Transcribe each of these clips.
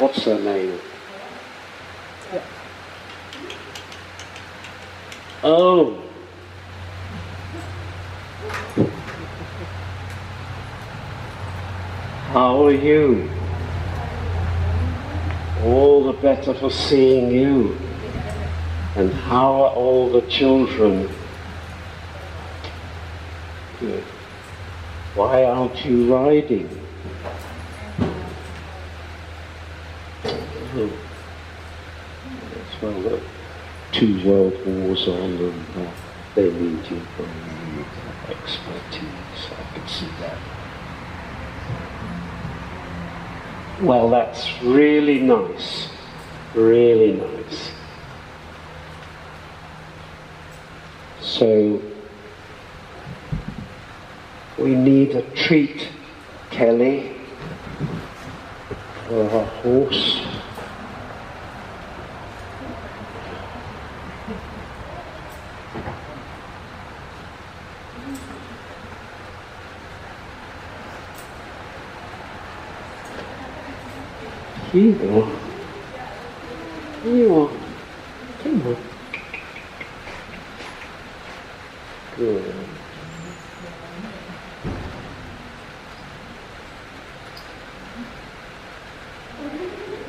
What's her name? Oh. How are you? All the better for seeing you. And how are all the children? Good. Why aren't you riding? Oh. Yes, well, look, 2 world wars on and they need you for expertise. I can see that. Well, that's really nice. Really nice. So, we need a treat, Kelly, for our horse. Here you are. Here you are. Come on. Good.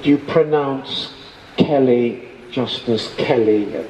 Do you pronounce Kelly just as Kelly,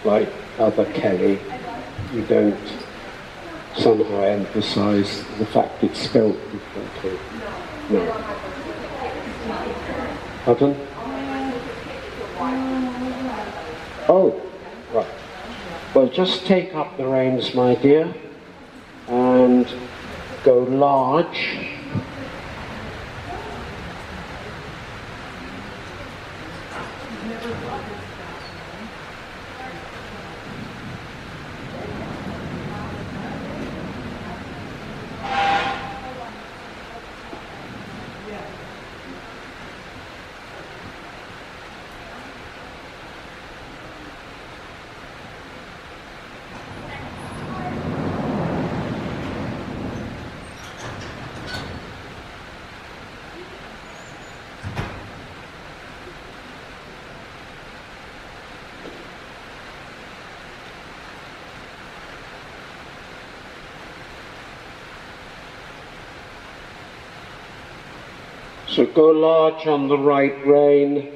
like other Kelly? You don't somehow emphasize the fact it's spelled differently? No. Pardon? Oh, right. Well, just take up the reins, my dear, and go large. So go large on the right rein,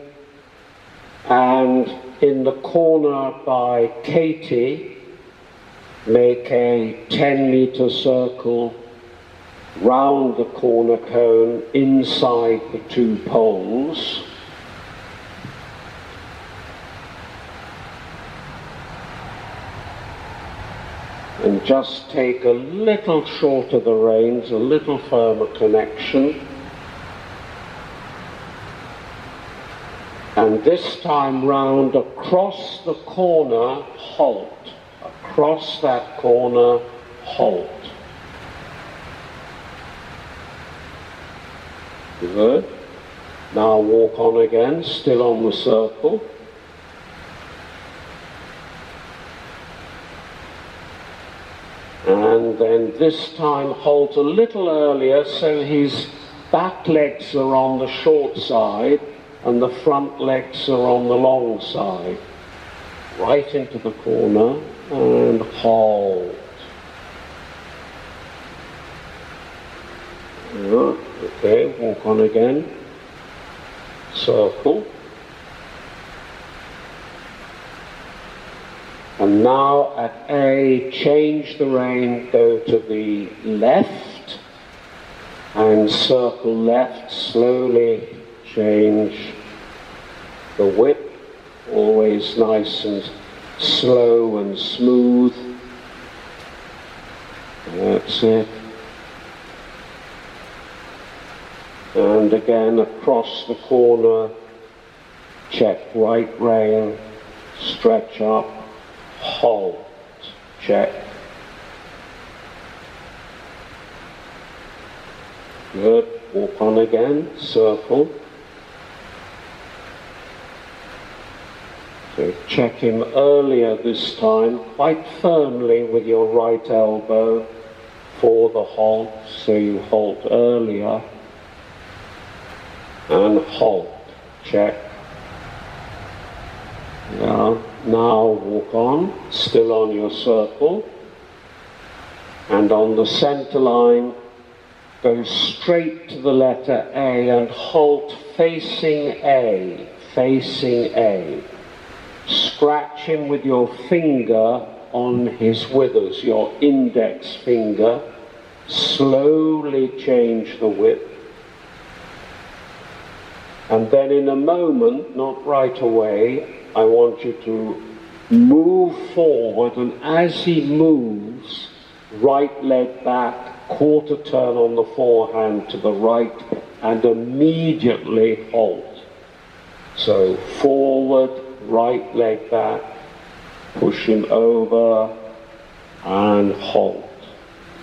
and in the corner by Katie, make a 10-meter circle round the corner cone inside the 2 poles. And just take a little short of the reins, a little firmer connection. And this time round, across the corner, halt. Across that corner, halt. Good. Now walk on again, still on the circle. And then this time halt a little earlier so his back legs are on the short side and the front legs are on the long side. Right into the corner and halt. Okay, walk on again. Circle. And now at A, change the rein, go to the left and circle left, slowly change the whip, always nice and slow and smooth. That's it. And again across the corner, check right rein, stretch up, halt, check. Good, walk on again, circle. So check him earlier this time, quite firmly with your right elbow for the halt, so you halt earlier. And halt, check. Yeah. Now walk on, still on your circle, and on the center line, go straight to the letter A and halt facing A, facing A. Scratch him with your finger on his withers, your index finger. Slowly change the width. And then in a moment, not right away, I want you to move forward, and as he moves, right leg back, quarter turn on the forehand to the right, and immediately halt. So forward, right leg back, push him over, and halt.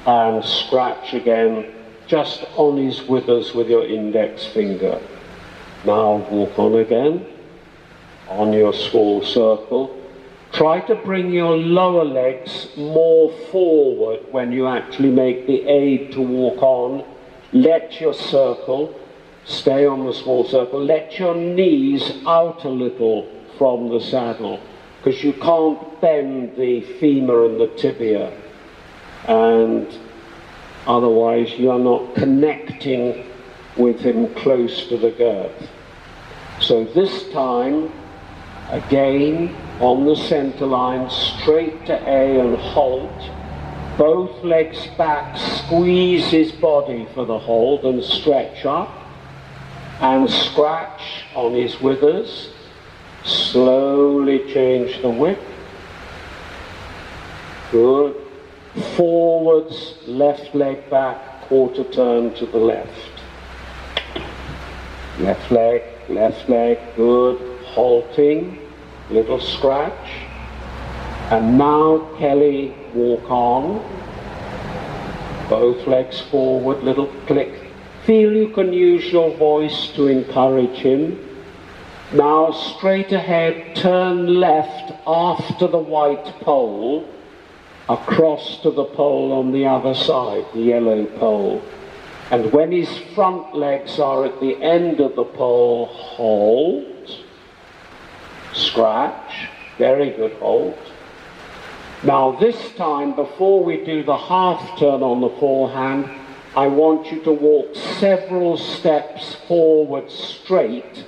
And scratch again, just on his withers with your index finger. Now walk on again, on your small circle. Try to bring your lower legs more forward when you actually make the aid to walk on. Let your circle, stay on the small circle, let your knees out a little from the saddle, because you can't bend the femur and the tibia, and otherwise you are not connecting with him close to the girth. So this time, again, on the center line, straight to A and halt. Both legs back, squeeze his body for the hold and stretch up. And scratch on his withers. Slowly change the width. Good. Forwards, left leg back, quarter turn to the left. Left leg, good. Halting, little scratch. And now Kelly, walk on. Both legs forward, little click. Feel you can use your voice to encourage him. Now straight ahead, turn left after the white pole, across to the pole on the other side, the yellow pole. And when his front legs are at the end of the pole, halt, scratch, very good, halt. Now this time, before we do the half turn on the forehand, I want you to walk several steps forward straight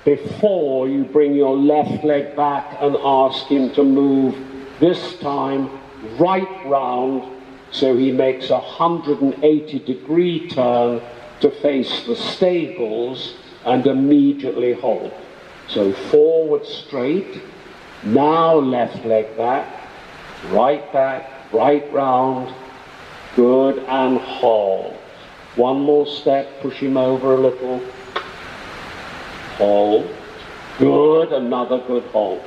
before you bring your left leg back and ask him to move, this time right round, so he makes a 180-degree turn to face the stables and immediately halt. So forward straight, now left leg back, right round, good, and halt. One more step, push him over a little, halt, good, another good halt.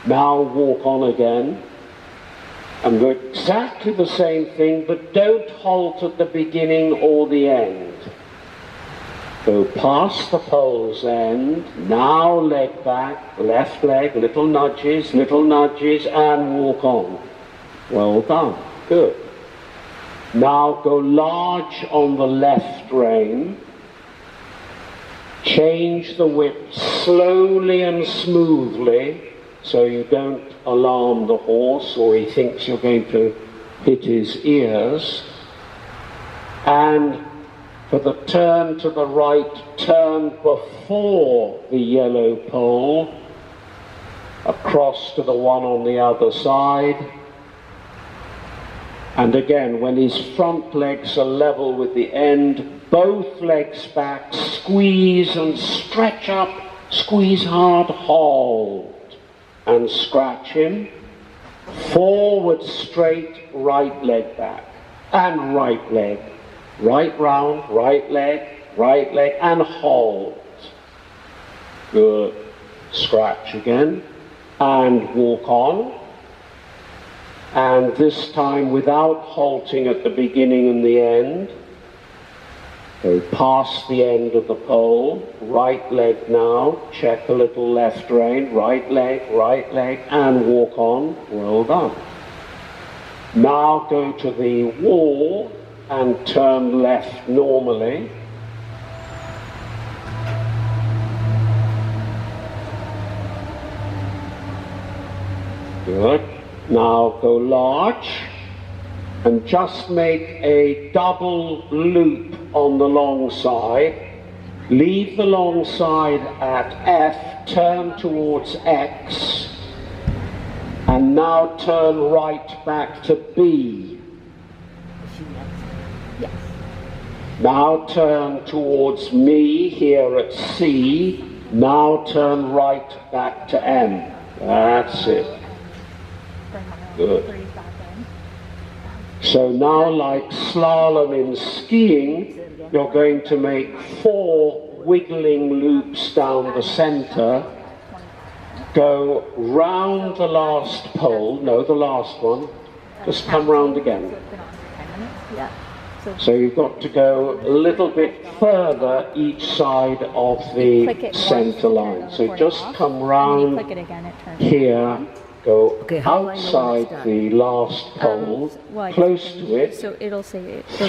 Now walk on again, and do exactly the same thing, but don't halt at the beginning or the end. Go past the pole's end, now leg back, left leg, little nudges, and walk on. Well done, good. Now go large on the left rein, change the whip slowly and smoothly, so you don't alarm the horse or he thinks you're going to hit his ears. And for the turn to the right, turn before the yellow pole, across to the one on the other side. And again, when his front legs are level with the end, both legs back, squeeze and stretch up, squeeze hard, hold, and scratch him. Forward straight, right leg back, and right leg. Right round, right leg, and hold. Good. Scratch again, and walk on. And this time without halting at the beginning and the end. Go past the end of the pole, right leg now, check a little left rein, right leg, and walk on. Well done. Now go to the wall and turn left normally. Good. Now go large and just make a double loop on the long side. Leave the long side at F, turn towards X, and now turn right back to B. Yes. Now turn towards me here at C. Now turn right back to M. That's it. Good. So now, like slalom in skiing, you're going to make 4 wiggling loops down the center. Go round the last pole, no, the last one. Just come round again. So you've got to go a little bit further each side of the center line. So just come round here, go outside the last pole, close to it,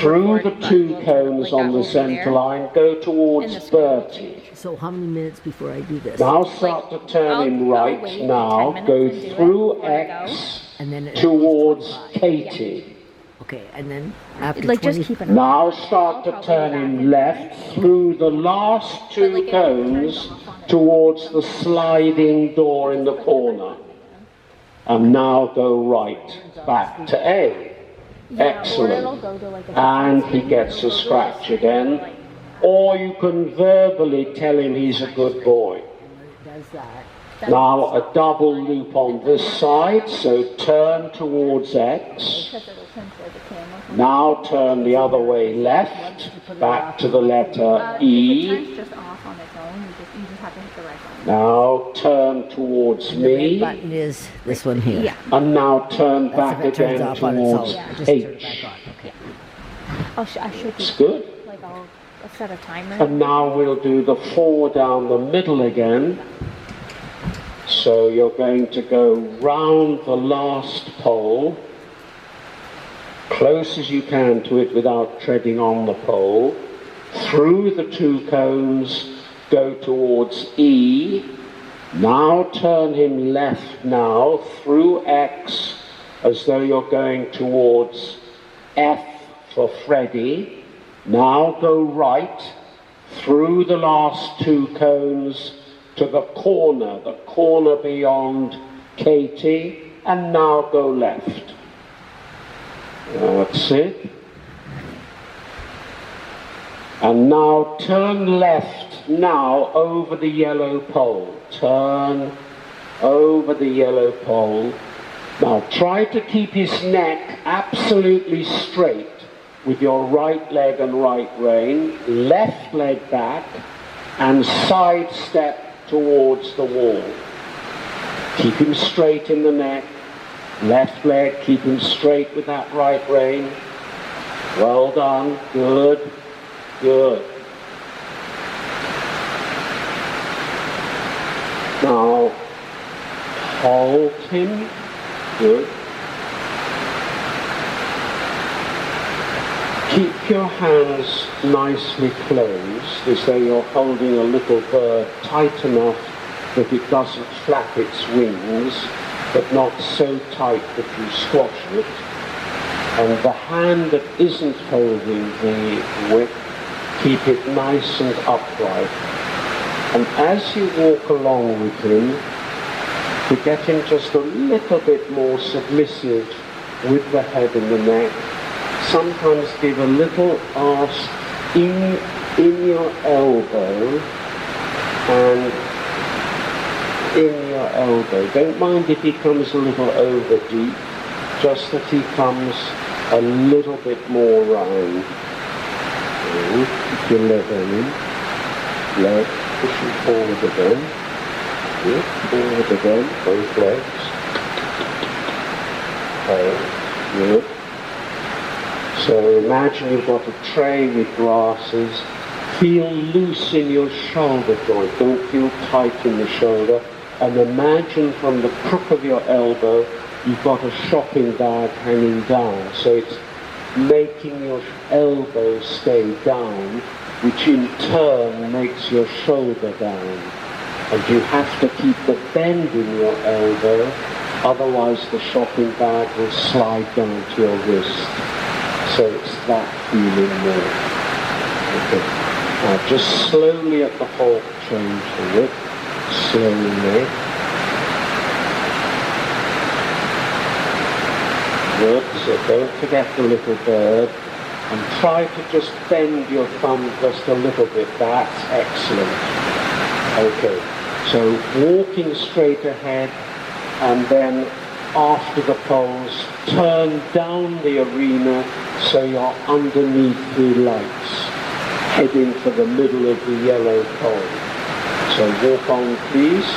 through the 2 cones on the center line, go towards Bertie. So how many minutes before I do this? Now start to turn in right now, go through X And then towards Katie. Okay, and then after Like 20... just keep an eye. Now start to turn in left through the last 2 cones towards the sliding door in the corner. And now go right back to A. Excellent. And he gets a scratch again. Or you can verbally tell him he's a good boy. Does that. Now a double loop on this side, so turn towards X. Now turn the other way left, back to the letter E. Now turn towards The red me, button is this one here. Yeah. and now turn That's back if it turns again off on its towards own. Just turn it H. back on. Okay. I should It's good. like I'll set a timer. And now we'll do the 4 down the middle again. So you're going to go round the last pole, close as you can to it without treading on the pole, through the 2 cones, go towards E. Now turn him left now, through X, as though you're going towards F for Freddy. Now go right, through the last 2 cones, to the corner beyond Katie, and now go left. That's it. And now turn left now over the yellow pole. Turn over the yellow pole. Now try to keep his neck absolutely straight with your right leg and right rein, left leg back, and side step towards the wall. Keep him straight in the neck, left leg, keep him straight with that right rein. Well done, good, good. Now, hold him, good. Keep your hands nicely closed, as though you're holding a little bird tight enough that it doesn't flap its wings, but not so tight that you squash it. And the hand that isn't holding the whip, keep it nice and upright. And as you walk along with him, to get him just a little bit more submissive with the head and the neck, sometimes give a little arse in your elbow and in your elbow. Don't mind if he comes a little over deep, just that he comes a little bit more round. Keep your leg in, leg, pushing forward again. Good, forward again, both legs. Good. So imagine you've got a tray with glasses. Feel loose in your shoulder joint. Don't feel tight in the shoulder. And imagine from the crook of your elbow, you've got a shopping bag hanging down. So it's making your elbow stay down, which in turn makes your shoulder down. And you have to keep the bend in your elbow Otherwise the shopping bag will slide down to your wrist. So it's that feeling more. Okay. Now just slowly at the halt change the whip. Slowly. Good. So don't forget the little bird. And try to just bend your thumb just a little bit. That's excellent. Okay. So walking straight ahead, and then after the poles, turn down the arena so you're underneath the lights, heading for the middle of the yellow pole. So walk on, please.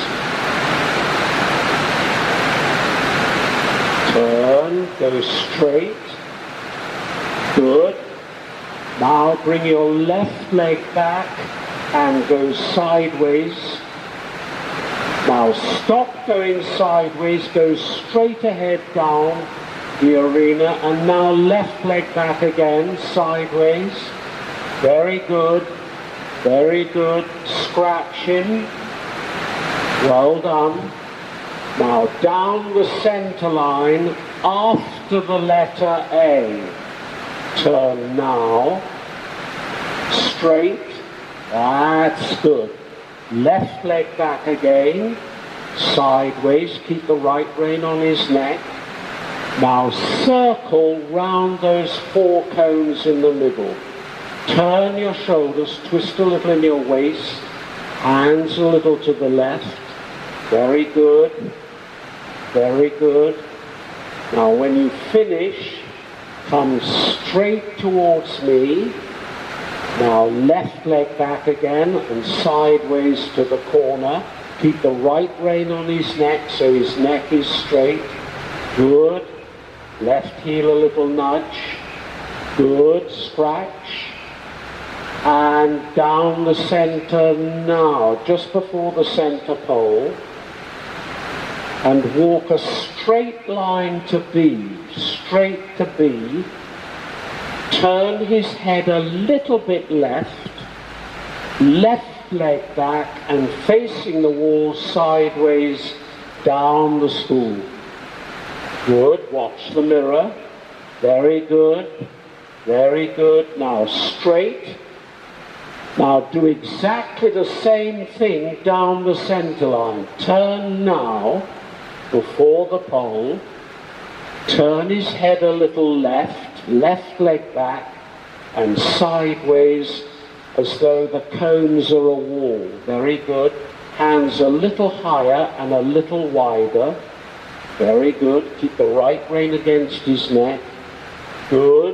Turn, go straight. Good. Now bring your left leg back and go sideways. Now stop going sideways, go straight ahead down the arena, and now left leg back again, sideways. Very good, very good. Scratching. Well done. Now down the center line after the letter A. Turn now. Straight. That's good. Left leg back again, sideways, keep the right rein on his neck. Now circle round those 4 cones in the middle. Turn your shoulders, twist a little in your waist, hands a little to the left. Very good, very good. Now when you finish, come straight towards me. Now left leg back again and sideways to the corner. Keep the right rein on his neck so his neck is straight. Good. Left heel a little nudge. Good. Scratch. And down the center now, just before the center pole. And walk a straight line to B. Straight to B. Turn his head a little bit left, left leg back and facing the wall sideways down the stool. Good, watch the mirror. Very good, very good. Now straight. Now do exactly the same thing down the center line. Turn now before the pole. Turn his head a little left. Left leg back and sideways as though the cones are a wall. Very good. Hands a little higher and a little wider. Very good. Keep the right rein against his neck. Good.